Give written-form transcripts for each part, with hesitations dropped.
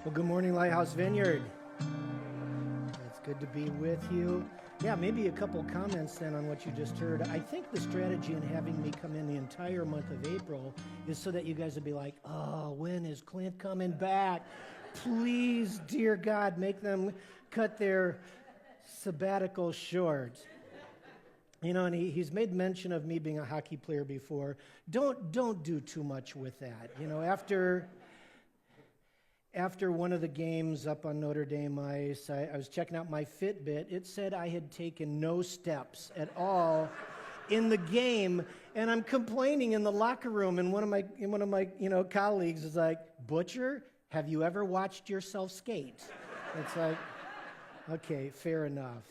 Well, good morning, Lighthouse Vineyard. It's good to be with you. Yeah, maybe a couple comments then on what you just heard. I think the strategy in having me come in the entire month of April is so that you guys would be like, oh, when is Clint coming back? Please, dear God, make them cut their sabbatical short. You know, and he's made mention of me being a hockey player before. Don't do too much with that. You know, after one of the games up on Notre Dame ice, I was checking out my Fitbit. It said I had taken no steps at all in the game, and I'm complaining in the locker room. And one of my colleagues is like, "Butcher, have you ever watched yourself skate?" It's like, okay, fair enough.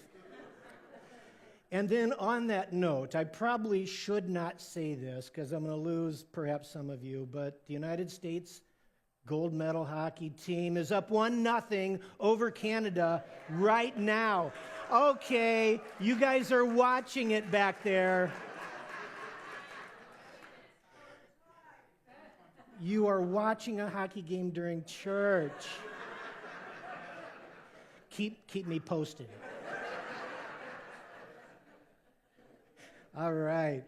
And then on that note, I probably should not say this because I'm going to lose perhaps some of you, but the United States gold medal hockey team is up 1-0 over Canada right now. Okay, you guys are watching it back there. You are watching a hockey game during church. Keep me posted. All right.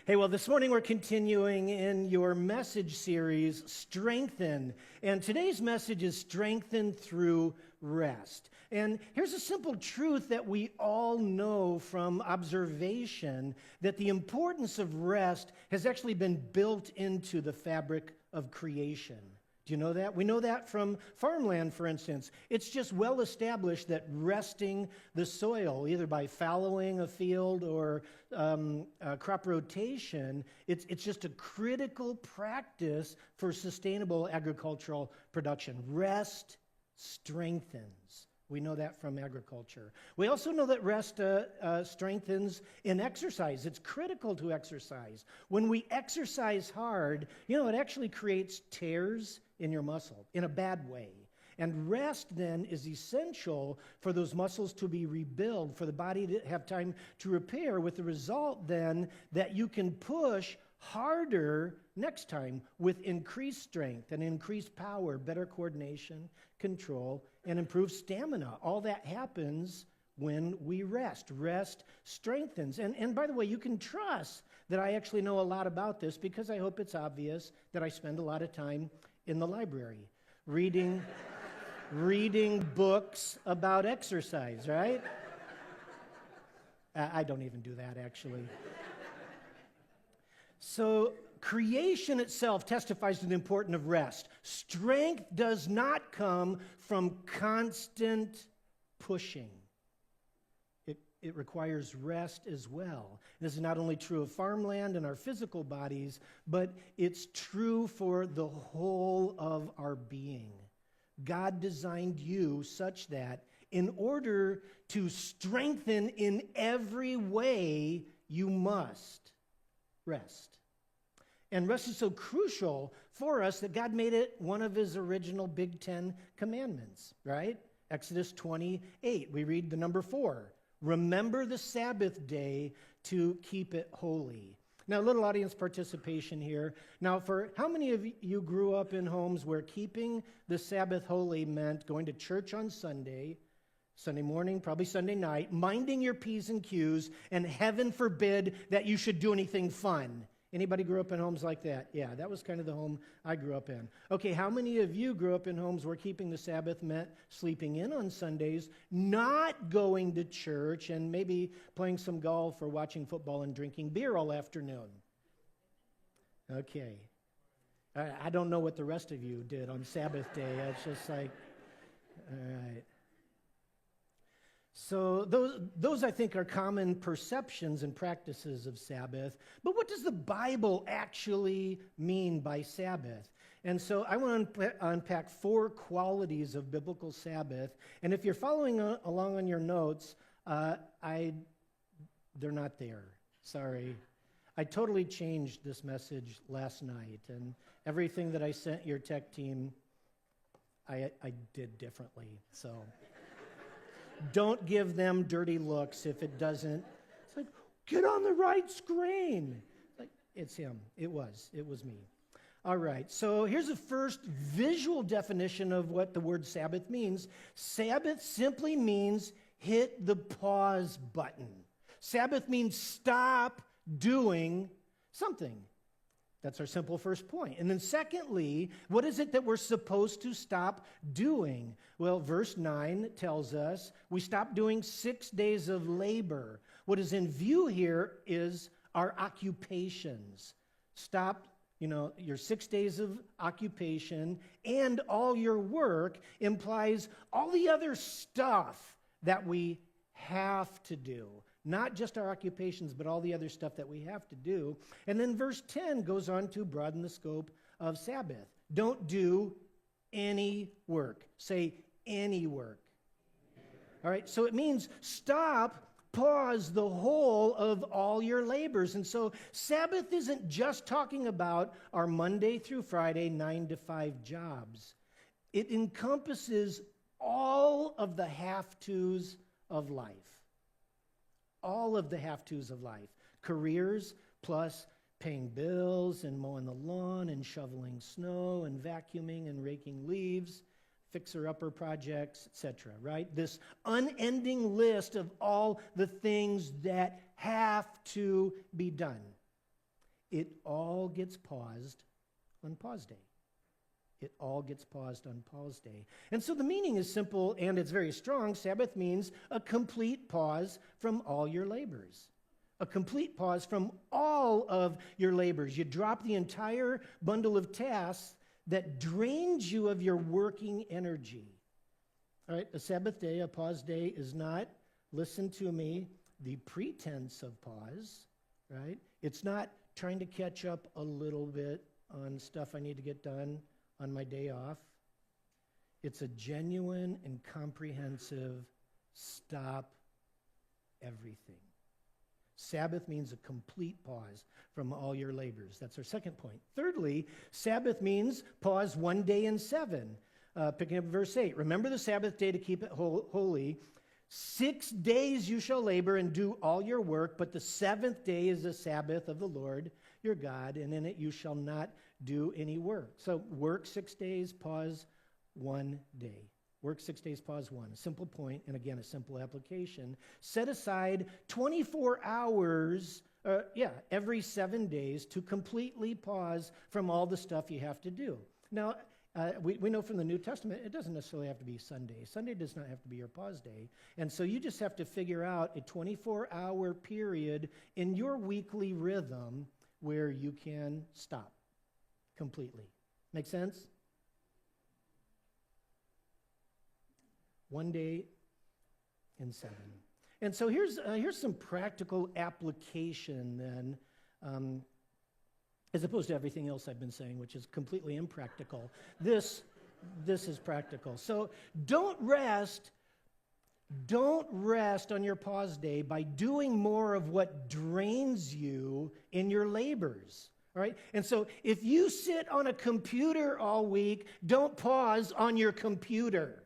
Hey, well, this morning we're continuing in your message series, Strengthen. And today's message is Strengthen through Rest. And here's a simple truth that we all know from observation, that the importance of rest has actually been built into the fabric of creation. Do you know that? We know that from farmland, for instance. It's just well established that resting the soil, either by fallowing a field or crop rotation, it's just a critical practice for sustainable agricultural production. Rest strengthens. We know that from agriculture. We also know that rest strengthens in exercise. It's critical to exercise. When we exercise hard, it actually creates tears in your muscle in a bad way. And rest then is essential for those muscles to be rebuilt, for the body to have time to repair, with the result then that you can push harder next time with increased strength and increased power, better coordination, control, and improved stamina. All that happens when we rest. Rest strengthens. And by the way, you can trust that I actually know a lot about this, because I hope it's obvious that I spend a lot of time in the library reading books about exercise, right? I don't even do that, actually. So creation itself testifies to the importance of rest. Strength does not come from constant pushing. It requires rest as well. This is not only true of farmland and our physical bodies, but it's true for the whole of our being. God designed you such that in order to strengthen in every way, you must rest. And rest is so crucial for us that God made it one of his original Big Ten commandments, right? Exodus 28, we read the number 4. Remember the Sabbath day to keep it holy. Now, a little audience participation here. Now, for how many of you grew up in homes where keeping the Sabbath holy meant going to church on Sunday morning, probably Sunday night, minding your P's and Q's, and heaven forbid that you should do anything fun? Anybody grew up in homes like that? Yeah, that was kind of the home I grew up in. Okay, how many of you grew up in homes where keeping the Sabbath meant sleeping in on Sundays, not going to church, and maybe playing some golf or watching football and drinking beer all afternoon? Okay. I don't know what the rest of you did on Sabbath day. It's just like, all right. So those I think are common perceptions and practices of Sabbath. But what does the Bible actually mean by Sabbath? And so I want to unpack 4 qualities of biblical Sabbath. And if you're following along on your notes, they're not there. Sorry. I totally changed this message last night, and everything that I sent your tech team, I did differently. So don't give them dirty looks if it doesn't. It's like, get on the right screen. It's like, it's him. It was me. All right, so here's the first visual definition of what the word Sabbath means. Sabbath simply means hit the pause button. Sabbath means stop doing something. That's our simple first point. And then secondly, what is it that we're supposed to stop doing? Well, verse 9 tells us we stop doing 6 days of labor. What is in view here is our occupations. Stop, your 6 days of occupation and all your work implies all the other stuff that we have to do. Not just our occupations, but all the other stuff that we have to do. And then verse 10 goes on to broaden the scope of Sabbath. Don't do any work. Say any work. All right, so it means stop, pause the whole of all your labors. And so Sabbath isn't just talking about our Monday through Friday 9 to 5 jobs. It encompasses all of the have-tos of life. All of the have-tos of life. Careers plus paying bills and mowing the lawn and shoveling snow and vacuuming and raking leaves, fixer-upper projects, etc., right? This unending list of all the things that have to be done. It all gets paused on pause day. It all gets paused on pause day. And so the meaning is simple and it's very strong. Sabbath means a complete pause from all your labors. A complete pause from all of your labors. You drop the entire bundle of tasks that drains you of your working energy. All right, a Sabbath day, a pause day is not, listen to me, the pretense of pause, right? It's not trying to catch up a little bit on stuff I need to get done on my day off. It's a genuine and comprehensive stop everything. Sabbath means a complete pause from all your labors. That's our second point. Thirdly, Sabbath means pause 1 day in 7. Picking up verse 8. Remember the Sabbath day to keep it holy. 6 days you shall labor and do all your work, but the 7th day is the Sabbath of the Lord your God, and in it you shall not do any work. So work 6 days, pause 1 day. Work 6 days, pause 1. A simple point, and again, a simple application. Set aside 24 hours, every 7 days to completely pause from all the stuff you have to do. Now, we know from the New Testament, it doesn't necessarily have to be Sunday. Sunday does not have to be your pause day. And so you just have to figure out a 24-hour period in your weekly rhythm where you can stop completely. Make sense? 1 day in 7. And so here's some practical application then, as opposed to everything else I've been saying, which is completely impractical. This is practical. So don't rest on your pause day by doing more of what drains you in your labors. All right? And so if you sit on a computer all week, don't pause on your computer.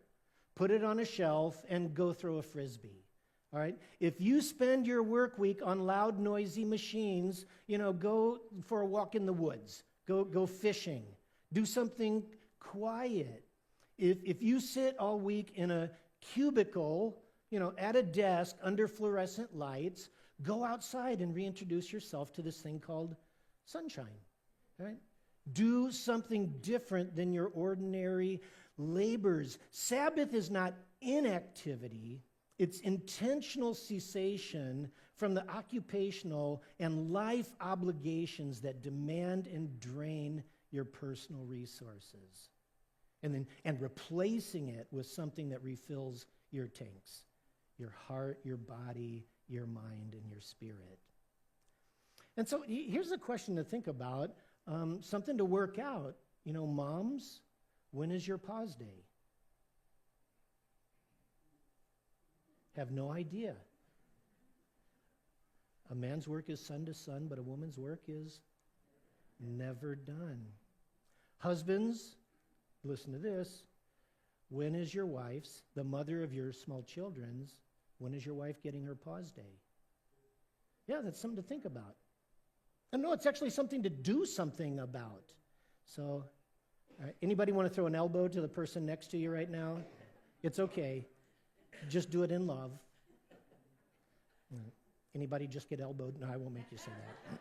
Put it on a shelf and go throw a frisbee. All right? If you spend your work week on loud, noisy machines, go for a walk in the woods. Go fishing. Do something quiet. If you sit all week in a cubicle, at a desk under fluorescent lights, go outside and reintroduce yourself to this thing called sunshine. All right? Do something different than your ordinary labors. Sabbath is not inactivity. It's intentional cessation from the occupational and life obligations that demand and drain your personal resources. And replacing it with something that refills your tanks, your heart, your body, your mind, and your spirit. And so here's a question to think about, something to work out. Moms, when is your pause day? Have no idea. A man's work is sun to sun, but a woman's work is never done. Husbands, listen to this. When is your wife's, the mother of your small children's, when is your wife getting her pause day? Yeah, that's something to think about. And no, it's actually something to do something about. So, all right. Anybody want to throw an elbow to the person next to you right now? It's okay. Just do it in love. Anybody just get elbowed? No, I won't make you say that.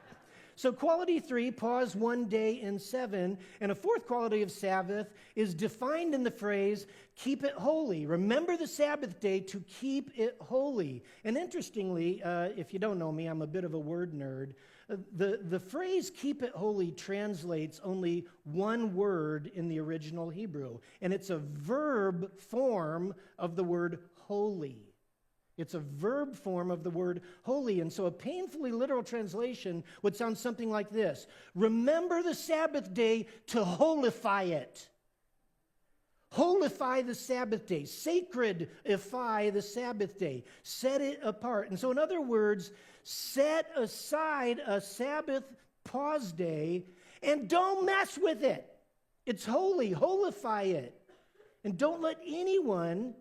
So quality 3, pause 1 day in 7. And a fourth quality of Sabbath is defined in the phrase, keep it holy. Remember the Sabbath day to keep it holy. And interestingly, if you don't know me, I'm a bit of a word nerd. The phrase keep it holy translates only one word in the original Hebrew. And it's a verb form of the word holy. It's a verb form of the word holy. And so a painfully literal translation would sound something like this. Remember the Sabbath day to holify it. Holify the Sabbath day. Sacredify the Sabbath day. Set it apart. And so in other words, set aside a Sabbath pause day and don't mess with it. It's holy. Holify it. And don't let anyone,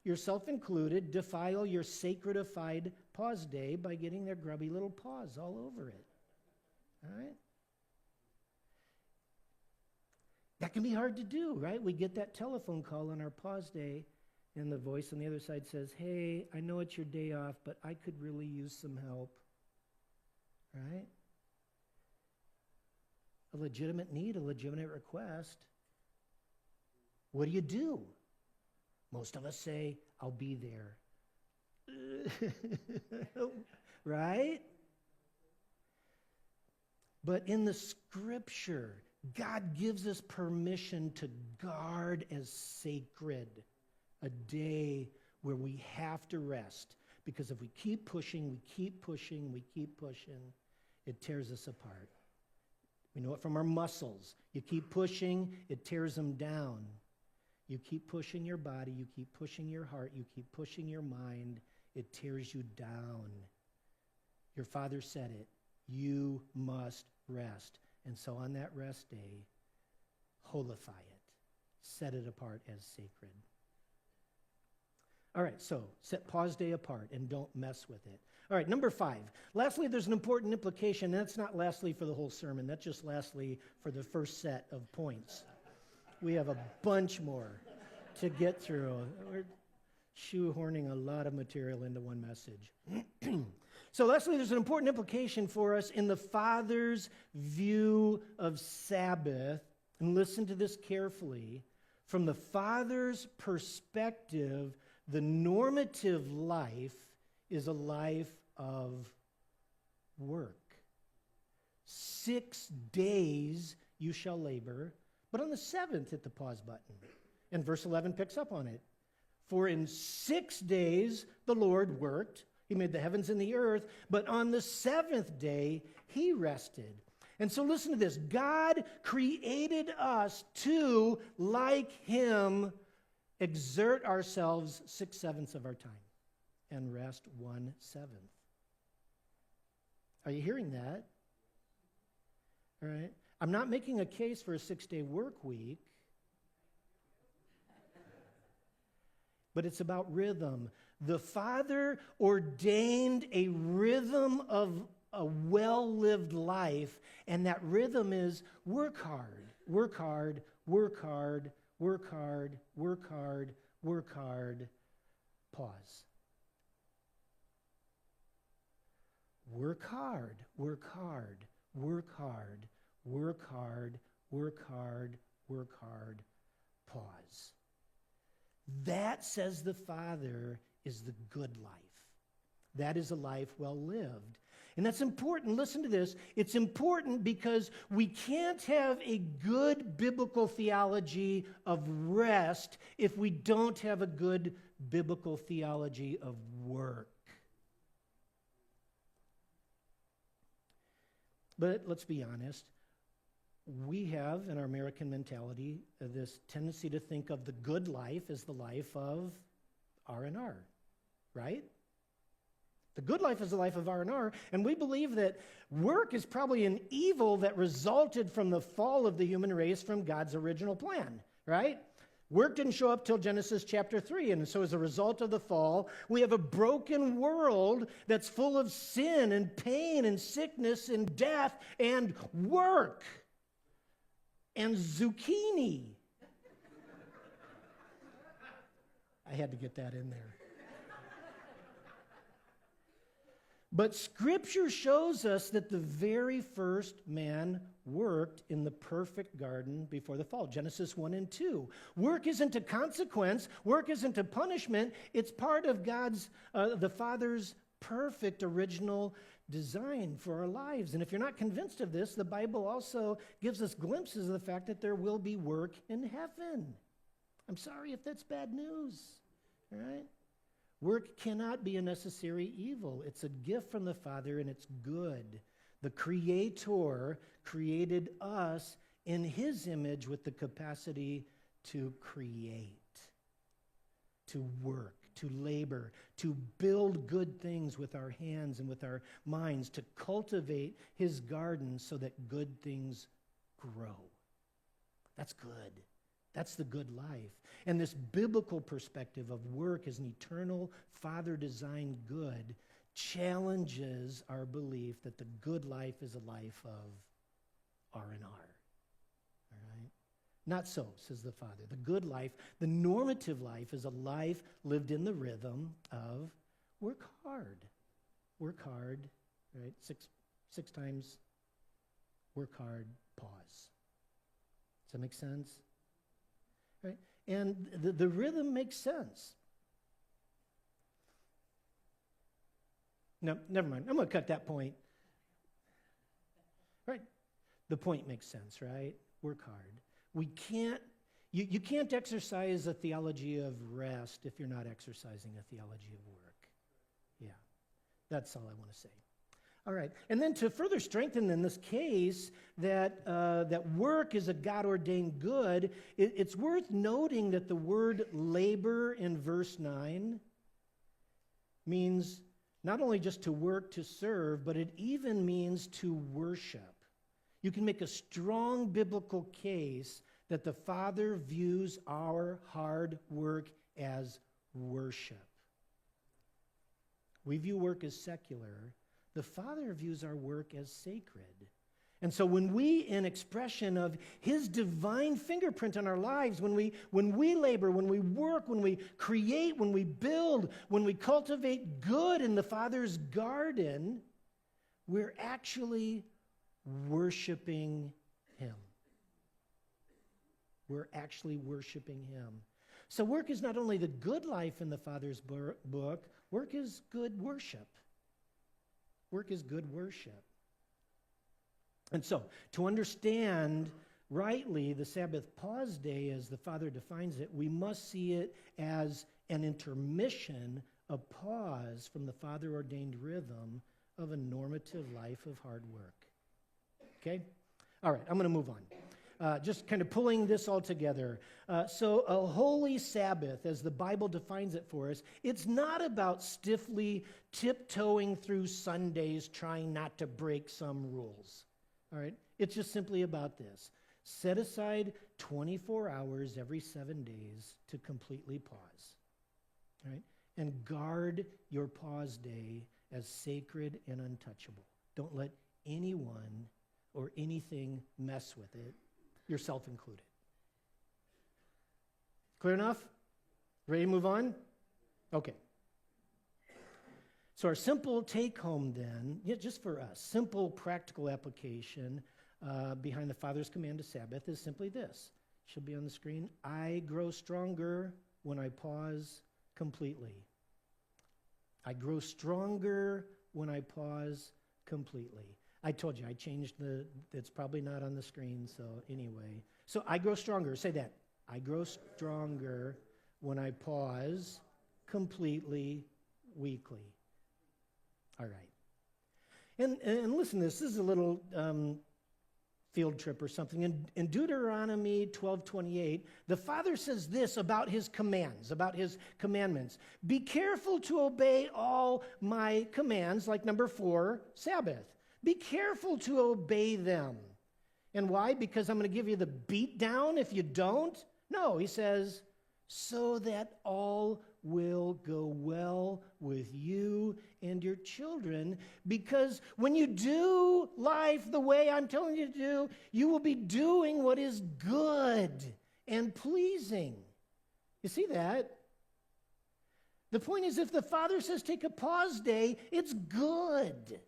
yourself included, defile your sacredified pause day by getting their grubby little paws all over it. All right? That can be hard to do, right? We get that telephone call on our pause day, and the voice on the other side says, hey, I know it's your day off, but I could really use some help. Right? A legitimate need, a legitimate request. What do? Most of us say, I'll be there. Right? But in the Scripture, God gives us permission to guard as sacred a day where we have to rest. Because if we keep pushing, it tears us apart. We know it from our muscles. You keep pushing, it tears them down. You keep pushing your body, you keep pushing your heart, you keep pushing your mind, it tears you down. Your Father said it. You must rest. And so on that rest day, holify it. Set it apart as sacred. All right, so set pause day apart and don't mess with it. All right, number 5. Lastly, there's an important implication. That's not lastly for the whole sermon. That's just lastly for the first set of points. We have a bunch more to get through. We're shoehorning a lot of material into one message. So lastly, there's an important implication for us in the Father's view of Sabbath. And listen to this carefully. From the Father's perspective, the normative life is a life of work. 6 days you shall labor, but on the 7th hit the pause button. And verse 11 picks up on it. For in 6 days the Lord worked. He made the heavens and the earth, but on the 7th day he rested. And so listen to this. God created us to, like him, exert ourselves 6/7 of our time and rest 1/7. Are you hearing that? All right. I'm not making a case for a 6-day work week, but it's about rhythm. The Father ordained a rhythm of a well-lived life, and that rhythm is work hard, work hard, work hard, work hard, work hard, work hard, pause. Work hard, work hard, work hard, work hard, work hard, work hard, pause. That, says the Father, is the good life. That is a life well lived. And that's important. Listen to this. It's important because we can't have a good biblical theology of rest if we don't have a good biblical theology of work. But let's be honest. We have, in our American mentality, this tendency to think of the good life as the life of R&R, right? The good life is the life of R&R, and we believe that work is probably an evil that resulted from the fall of the human race from God's original plan, right? Work didn't show up till Genesis chapter 3, and so as a result of the fall, we have a broken world that's full of sin and pain and sickness and death and work. and zucchini. I had to get that in there. But Scripture shows us that the very first man worked in the perfect garden before the fall. Genesis 1 and 2. Work isn't a consequence. Work isn't a punishment. It's part of God's, the Father's perfect original design for our lives. And if you're not convinced of this, the Bible also gives us glimpses of the fact that there will be work in heaven. I'm sorry if that's bad news, all right? Work cannot be a necessary evil. It's a gift from the Father, and it's good. The Creator created us in His image with the capacity to create, to work, to labor, to build good things with our hands and with our minds, to cultivate His garden so that good things grow. That's good. That's the good life. And this biblical perspective of work as an eternal Father-designed good challenges our belief that the good life is a life of R&R. All right? Not so, says the Father. The good life, the normative life, is a life lived in the rhythm of work hard. Work hard, right? Six times, work hard, pause. Does that make sense? Right? And the rhythm makes sense. No, never mind. I'm going to cut that point. Right? The point makes sense, right? Work hard. We can't, you can't exercise a theology of rest if you're not exercising a theology of work. Yeah, that's all I want to say. All right, and then to further strengthen in this case that work is a God-ordained good, it's worth noting that the word labor in verse 9 means not only just to work, to serve, but it even means to worship. You can make a strong biblical case that the Father views our hard work as worship. We view work as secular. The Father views our work as sacred. And so when we, in expression of His divine fingerprint on our lives, when we labor, when we work, when we create, when we build, when we cultivate good in the Father's garden, we're actually worshiping Him. We're actually worshiping Him. So work is not only the good life in the Father's book, work is good worship. Work is good worship. And so, to understand rightly the Sabbath pause day as the Father defines it, we must see it as an intermission, a pause from the Father-ordained rhythm of a normative life of hard work. Okay? All right, I'm going to move on. Just kind of pulling this all together. So a holy Sabbath, as the Bible defines it for us, it's not about stiffly tiptoeing through Sundays trying not to break some rules. All right? It's just simply about this. Set aside 24 hours every 7 days to completely pause. All right? And guard your pause day as sacred and untouchable. Don't let anyone or anything mess with it, yourself included. Clear enough? Ready to move on? Okay. So our simple take-home then, just for us, simple practical application behind the Father's command to Sabbath is simply this. Should be on the screen. I grow stronger when I pause completely. I grow stronger when I pause completely. I told you, I changed it's probably not on the screen, so anyway. So I grow stronger. Say that. I grow stronger when I pause completely, weekly. All right. And listen to this. This is a little field trip or something. In Deuteronomy 12:28, the Father says this about His commands, about His commandments. Be careful to obey all my commands, like number 4, Sabbath. Be careful to obey them. And why? Because I'm going to give you the beat down if you don't? No, He says, so that all will go well with you and your children, because when you do life the way I'm telling you to do, you will be doing what is good and pleasing. You see that? The point is, if the Father says take a pause day, it's good.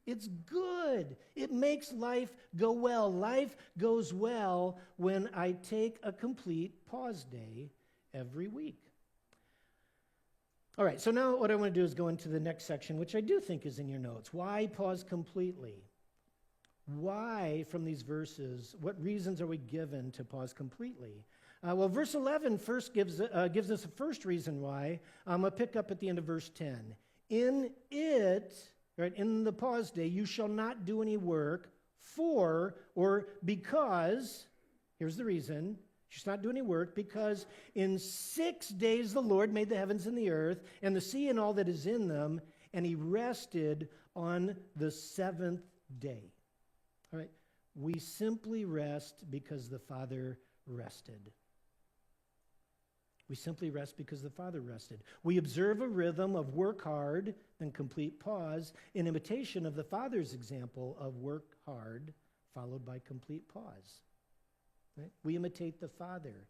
It's good. It makes life go well. Life goes well when I take a complete pause day every week. All right, so now what I want to do is go into the next section, which I do think is in your notes. Why pause completely? Why, from these verses, what reasons are we given to pause completely? Well, verse 11 first gives us a first reason why. I'm going to pick up at the end of verse 10. In it, right, in the pause day, you shall not do any work for or because, here's the reason, you shall not do any work because in 6 days the Lord made the heavens and the earth and the sea and all that is in them, and he rested on the seventh day. All right, we simply rest because the Father rested. We simply rest because the Father rested. We observe a rhythm of work hard, then complete pause, in imitation of the Father's example of work hard, followed by complete pause. Right? We imitate the Father.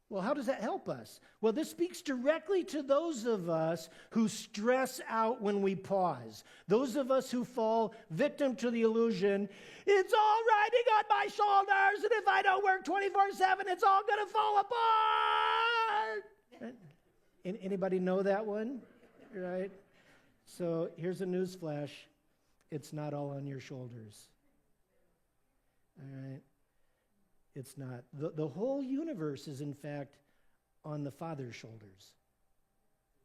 Well, how does that help us? Well, this speaks directly to those of us who stress out when we pause. Those of us who fall victim to the illusion, it's all riding on my shoulders, and if I don't work 24/7, it's all going to fall apart. Right? Anybody know that one? Right? So here's a news flash. It's not all on your shoulders. All right? It's not. The whole universe is, in fact, on the Father's shoulders.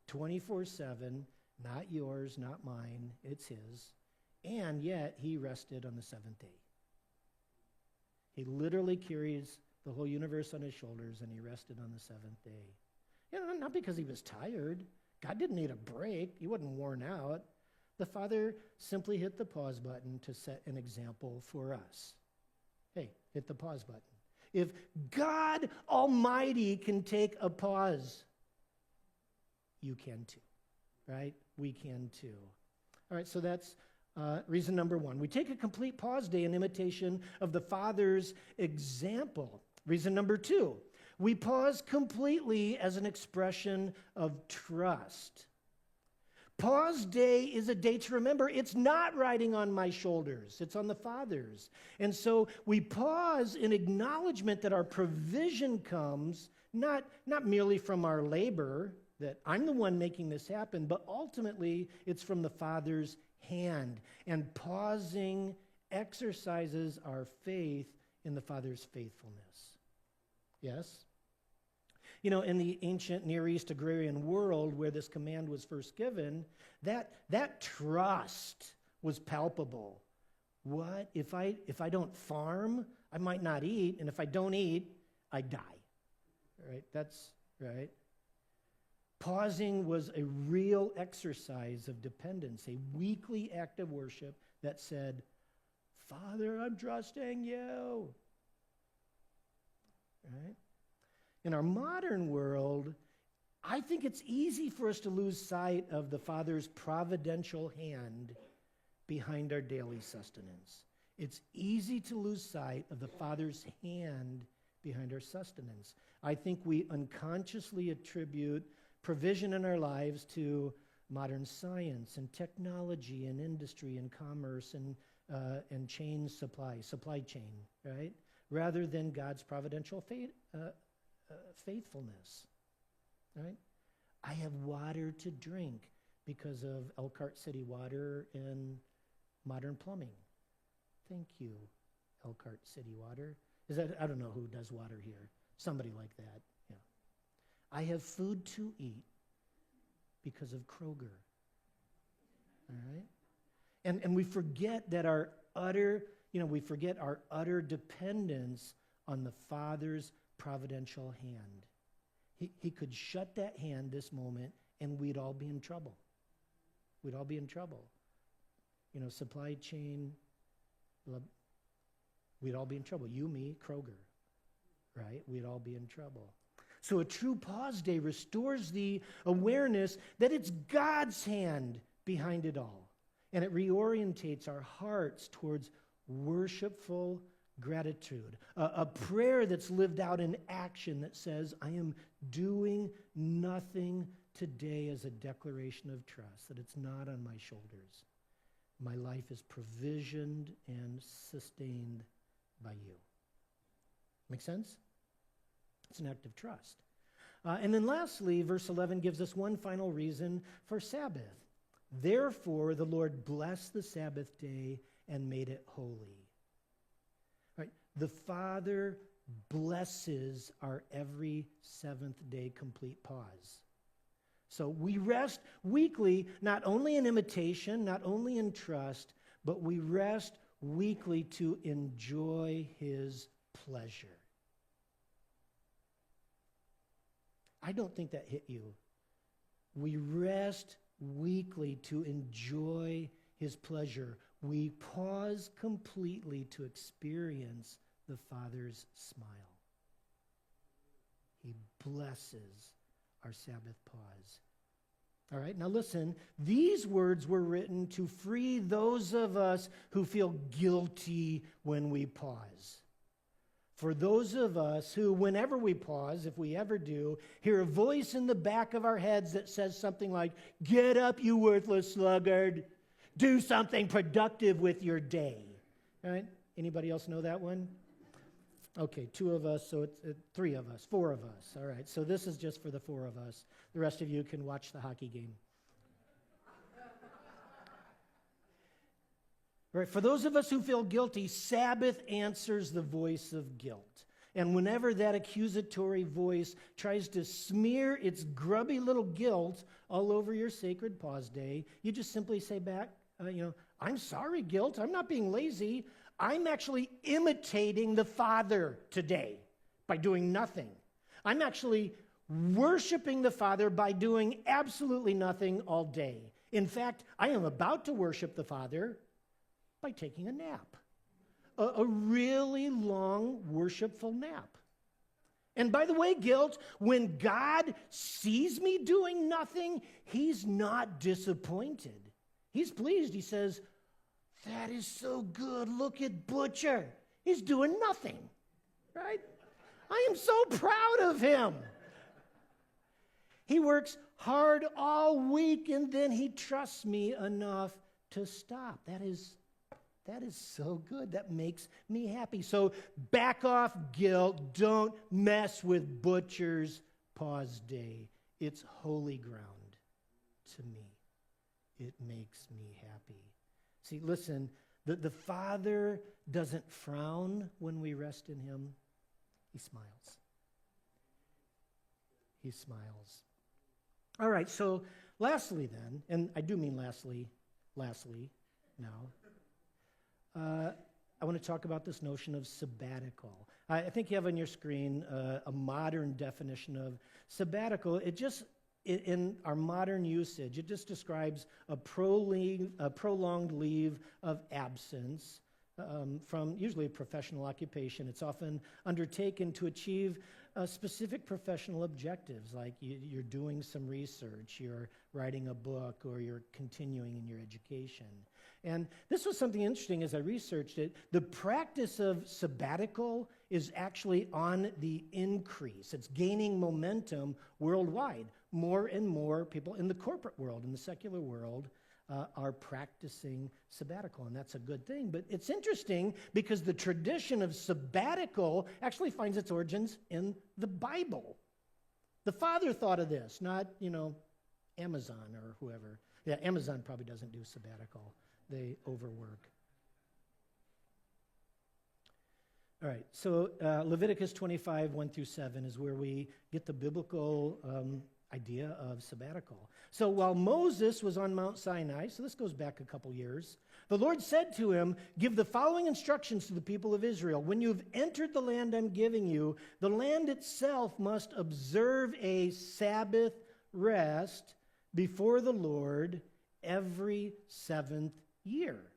24/7, not yours, not mine, it's his. And yet, he rested on the seventh day. He literally carries the whole universe on his shoulders, and he rested on the seventh day. You know, not because he was tired. God didn't need a break. He wasn't worn out. The Father simply hit the pause button to set an example for us. Hey, hit the pause button. If God Almighty can take a pause, you can too, right? We can too. All right, so that's reason number one. We take a complete pause day in imitation of the Father's example. Reason number two, we pause completely as an expression of trust. Pause day is a day to remember it's not riding on my shoulders, it's on the Father's. And so we pause in acknowledgement that our provision comes not merely from our labor, that I'm the one making this happen, but ultimately it's from the Father's hand. And pausing exercises our faith in the Father's faithfulness. Yes? You know, in the ancient Near East agrarian world where this command was first given, that trust was palpable. What? If I don't farm, I might not eat, and if I don't eat, I die. Right? That's right. Pausing was a real exercise of dependence, a weekly act of worship that said, Father, I'm trusting you. Right? In our modern world, I think it's easy for us to lose sight of the Father's providential hand behind our daily sustenance. It's easy to lose sight of the Father's hand behind our sustenance. I think we unconsciously attribute provision in our lives to modern science and technology and industry and commerce and supply chain, right? Rather than God's providential faithfulness, right? I have water to drink because of Elkhart City Water and modern plumbing. Thank you, Elkhart City Water. I don't know who does water here. Somebody like that, yeah. I have food to eat because of Kroger, all right? And we forget that our utter dependence on the Father's providential hand. He could shut that hand this moment and we'd all be in trouble. We'd all be in trouble. You know, supply chain, we'd all be in trouble. You, me, Kroger, right? We'd all be in trouble. So a true pause day restores the awareness that it's God's hand behind it all. And it reorientates our hearts towards worshipful gratitude. A prayer that's lived out in action that says, I am doing nothing today as a declaration of trust, that it's not on my shoulders. My life is provisioned and sustained by you. Make sense? It's an act of trust. And then lastly, verse 11 gives us one final reason for Sabbath. Therefore, the Lord blessed the Sabbath day and made it holy. Right? The Father blesses our every seventh day complete pause. So we rest weekly, not only in imitation, not only in trust, but we rest weekly to enjoy his pleasure. I don't think that hit you. We rest weekly to enjoy his pleasure. We pause completely to experience the Father's smile. He blesses our Sabbath pause. All right, now listen, these words were written to free those of us who feel guilty when we pause. For those of us who, whenever we pause, if we ever do, hear a voice in the back of our heads that says something like, "Get up, you worthless sluggard. Do something productive with your day." All right? Anybody else know that one? Okay, 2 of us, so it's 3 of us, 4 of us. All right, so this is just for the 4 of us. The rest of you can watch the hockey game. All right, for those of us who feel guilty, Sabbath answers the voice of guilt. And whenever that accusatory voice tries to smear its grubby little guilt all over your sacred pause day, you just simply say back, I'm sorry, guilt. I'm not being lazy. I'm actually imitating the Father today by doing nothing. I'm actually worshiping the Father by doing absolutely nothing all day. In fact, I am about to worship the Father by taking a nap. A really long, worshipful nap. And by the way, guilt, when God sees me doing nothing, he's not disappointed. He's pleased. He says, "That is so good. Look at Butcher. He's doing nothing." Right? I am so proud of him. He works hard all week, and then he trusts me enough to stop. That is so good. That makes me happy. So back off guilt. Don't mess with Butcher's pause day. It's holy ground to me. It makes me happy. See, listen, the Father doesn't frown when we rest in him. He smiles. He smiles. All right, so lastly then, and I do mean lastly now, I want to talk about this notion of sabbatical. I think you have on your screen a modern definition of sabbatical. In our modern usage, it just describes a prolonged leave of absence from usually a professional occupation. It's often undertaken to achieve specific professional objectives, like you're doing some research, you're writing a book, or you're continuing in your education. And this was something interesting as I researched it. The practice of sabbatical is actually on the increase. It's gaining momentum worldwide. More and more people in the corporate world, in the secular world, are practicing sabbatical, and that's a good thing. But it's interesting because the tradition of sabbatical actually finds its origins in the Bible. The Father thought of this, not, Amazon or whoever. Yeah, Amazon probably doesn't do sabbatical. They overwork. All right, so Leviticus 25, 1 through 7 is where we get the biblical idea of sabbatical. So while Moses was on Mount Sinai, so this goes back a couple years, the Lord said to him, "Give the following instructions to the people of Israel. When you've entered the land I'm giving you, the land itself must observe a Sabbath rest before the Lord every 7th year."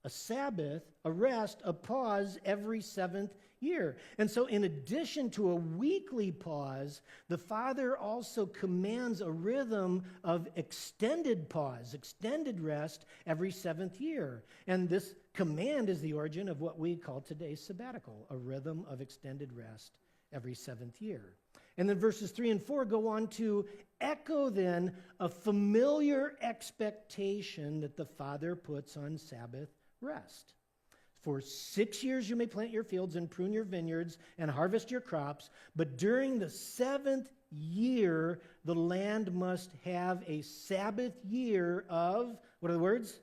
A Sabbath, a rest, a pause every 7th year. And so in addition to a weekly pause, the Father also commands a rhythm of extended pause, extended rest every seventh year. And this command is the origin of what we call today's sabbatical, a rhythm of extended rest every seventh year. And then verses 3 and 4 go on to echo then a familiar expectation that the Father puts on Sabbath rest. For 6 years you may plant your fields and prune your vineyards and harvest your crops, but during the seventh year the land must have a Sabbath year of, what are the words?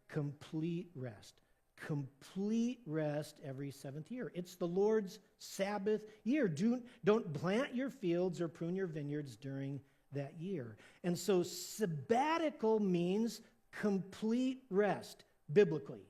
Complete rest. Complete rest every seventh year. It's the Lord's Sabbath year. Don't plant your fields or prune your vineyards during that year. And so sabbatical means complete rest, biblically.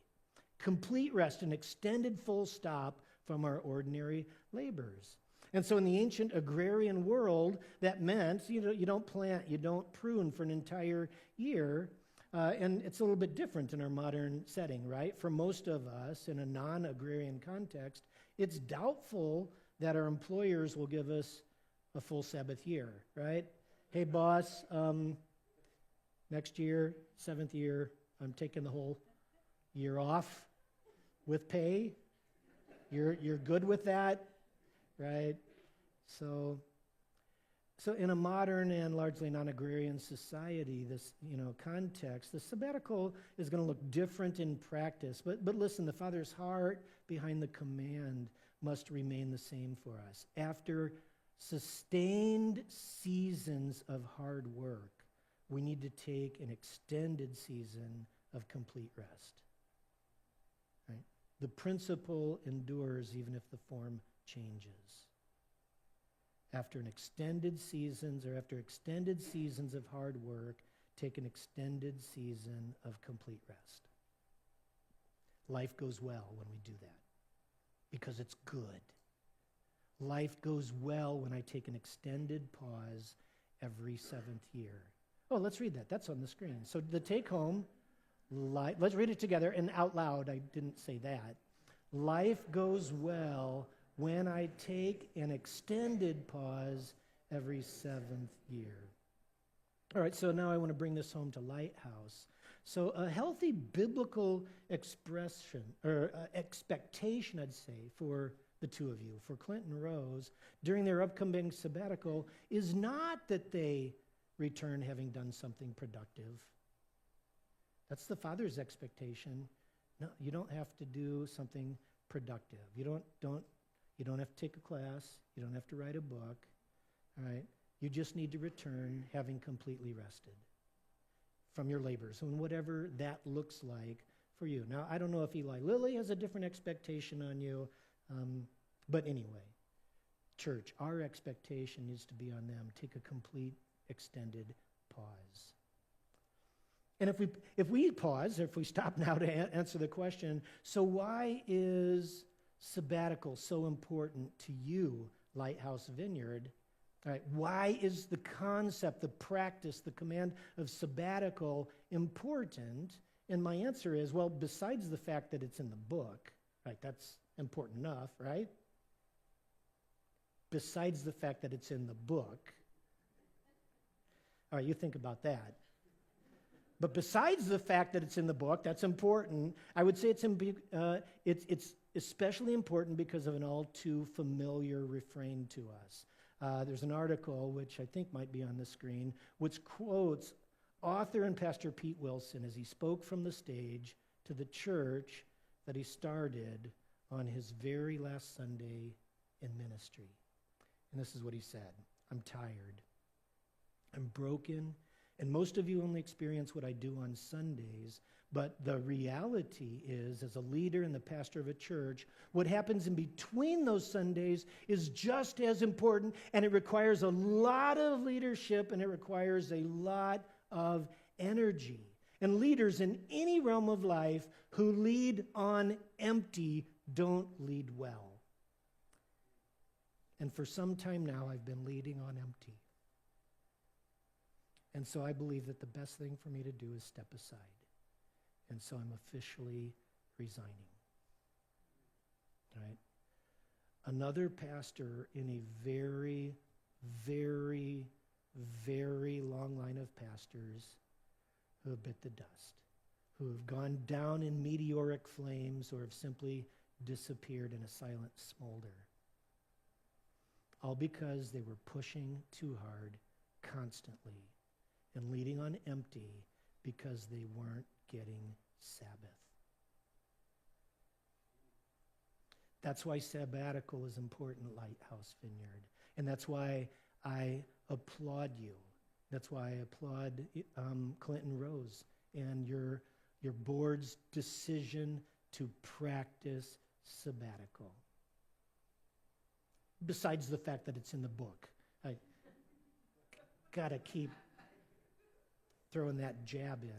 Complete rest, an extended full stop from our ordinary labors. And so in the ancient agrarian world, that meant you don't plant, you don't prune for an entire year. And it's a little bit different in our modern setting, right? For most of us, in a non-agrarian context, it's doubtful that our employers will give us a full Sabbath year, right? Hey, boss, next year, seventh year, I'm taking the whole year off with pay. You're good with that, right? So in a modern and largely non-agrarian society, this context, the sabbatical is going to look different in practice. But listen, the Father's heart behind the command must remain the same for us. After sustained seasons of hard work, we need to take an extended season of complete rest. Right? The principle endures even if the form changes. After extended seasons of hard work, take an extended season of complete rest. Life goes well when we do that because it's good. Life goes well when I take an extended pause every seventh year. Oh, let's read that. That's on the screen. So the take home, let's read it together and out loud. I didn't say that. Life goes well when I take an extended pause every seventh year. All right, so now I want to bring this home to Lighthouse. So a healthy biblical expression, or expectation, I'd say, for the two of you, for Clint and Rose, during their upcoming sabbatical, is not that they return having done something productive. That's the Father's expectation. No, you don't have to do something productive. You don't have to take a class. You don't have to write a book. All right? You just need to return having completely rested from your labors, and whatever that looks like for you. Now, I don't know if Eli Lilly has a different expectation on you, but anyway, church, our expectation needs to be on them. Take a complete extended pause. And if we pause, or if we stop now to answer the question, so why is sabbatical so important to you, Lighthouse Vineyard? All right, why is the concept, the practice, the command of sabbatical important? And my answer is, well, besides the fact that it's in the book, right, that's important enough, right? Besides the fact that it's in the book. All right, you think about that. But besides the fact that it's in the book, that's important. I would say it's especially important because of an all too familiar refrain to us. There's an article, which I think might be on the screen, which quotes author and pastor Pete Wilson as he spoke from the stage to the church that he started on his very last Sunday in ministry. And this is what he said: I'm tired. I'm broken. And most of you only experience what I do on Sundays, but the reality is, as a leader and the pastor of a church, what happens in between those Sundays is just as important, and it requires a lot of leadership, and it requires a lot of energy. And leaders in any realm of life who lead on empty don't lead well. And for some time now, I've been leading on empty. And so I believe that the best thing for me to do is step aside. And so I'm officially resigning. right? Another pastor in a very, very, very long line of pastors who have bit the dust, who have gone down in meteoric flames or have simply disappeared in a silent smolder. All because they were pushing too hard constantly and leading on empty because they weren't getting Sabbath. That's why sabbatical is important at Lighthouse Vineyard. And that's why I applaud you. That's why I applaud Clinton Rose and your board's decision to practice sabbatical. Besides the fact that it's in the book. I got to keep throwing that jab in.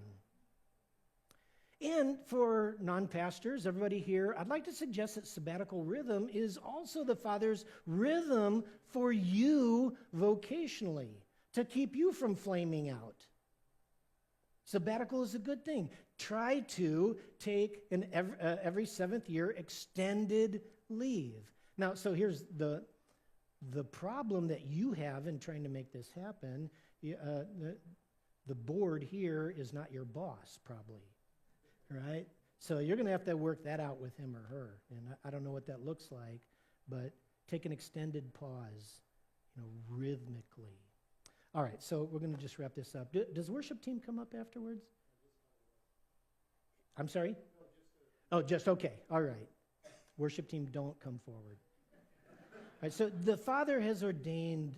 And for non-pastors, everybody here, I'd like to suggest that sabbatical rhythm is also the Father's rhythm for you vocationally, to keep you from flaming out. Sabbatical is a good thing. Try to take an every seventh year extended leave. Now, so here's the problem that you have in trying to make this happen. The board here is not your boss, probably. Right? So you're going to have to work that out with him or her. And I don't know what that looks like, but take an extended pause, rhythmically. All right, so we're going to just wrap this up. Does worship team come up afterwards? I'm sorry? Oh, just okay. All right. Worship team, don't come forward. All right, so the Father has ordained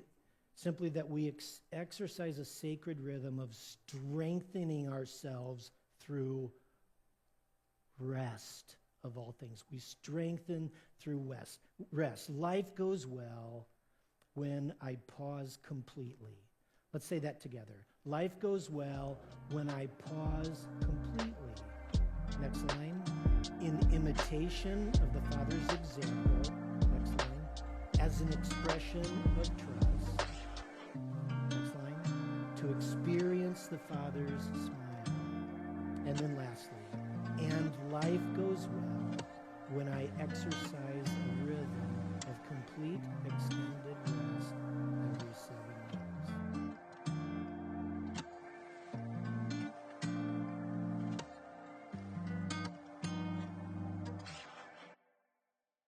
simply that we exercise a sacred rhythm of strengthening ourselves through rest of all things. We strengthen through rest. Life goes well when I pause completely. Let's say that together. Life goes well when I pause completely. Next line. In imitation of the Father's example. Next line. As an expression of trust. Next line. To experience the Father's smile. And then lastly. And life goes well when I exercise a rhythm of complete extended rest